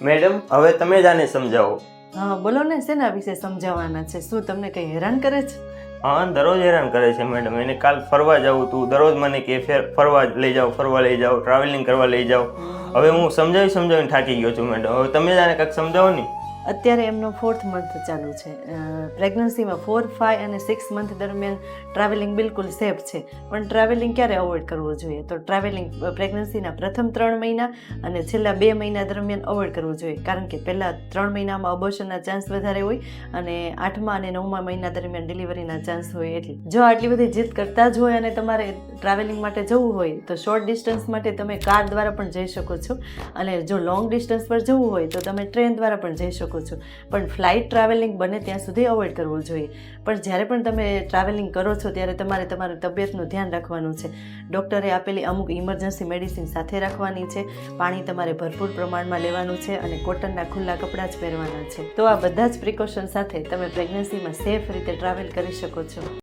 Madam હવે તમે જ આને સમજાવો. હા બોલો ને, શેના વિશે સમજાવવાના છે? શું તમને કંઈ હેરાન કરે છે? હા દરરોજ હેરાન કરે છે મેડમ. એને કાલ ફરવા જવું તું, દરરોજ મને કે ફરવા લઈ જાઓ, ટ્રાવેલિંગ કરવા લઈ જાઓ. હવે હું સમજાવીને થાકી ગયો છું મેડમ. હવે તમે જ આને કાંઈક સમજાવો ને. અત્યારે એમનો 4th મંથ ચાલુ છે. પ્રેગ્નન્સીમાં 4, 5 અને 6 મંથ દરમિયાન ટ્રાવેલિંગ બિલકુલ સેફ છે, પણ ટ્રાવેલિંગ ક્યારે અવોઇડ કરવું જોઈએ? તો ટ્રાવેલિંગ પ્રેગ્નન્સીના પ્રથમ 3 મહિના અને છેલ્લા 2 મહિના દરમિયાન અવોઇડ કરવું જોઈએ, કારણ કે પહેલા 3 મહિનામાં અબોર્શનના ચાન્સ વધારે હોય અને 8મા અને 9મા મહિના દરમિયાન ડિલિવરીના ચાન્સ હોય. એટલે જો આટલી બધી જીદ કરતા જ હોય અને તમારે ટ્રાવેલિંગ માટે જવું હોય તો શોર્ટ ડિસ્ટન્સ માટે તમે કાર દ્વારા પણ જઈ શકો છો, અને જો લોંગ ડિસ્ટન્સ પર જવું હોય તો તમે ટ્રેન દ્વારા પણ જઈ શકો છો. પણ ફ્લાઇટ ટ્રાવેલિંગ બને ત્યાં સુધી અવોઇડ કરવું જોઈએ. પણ જ્યારે પણ તમે ટ્રાવેલિંગ કરો છો ત્યારે તમારે તમારી તબિયતનું ધ્યાન રાખવાનું છે. ડૉક્ટરે આપેલી અમુક ઇમરજન્સી મેડિસિન સાથે રાખવાની છે, પાણી તમારે ભરપૂર પ્રમાણમાં લેવાનું છે અને કોટનના ખુલ્લા કપડાં જ પહેરવાના છે. તો આ બધા જ પ્રિકોશન સાથે તમે પ્રેગ્નન્સીમાં સેફ રીતે ટ્રાવેલ કરી શકો છો.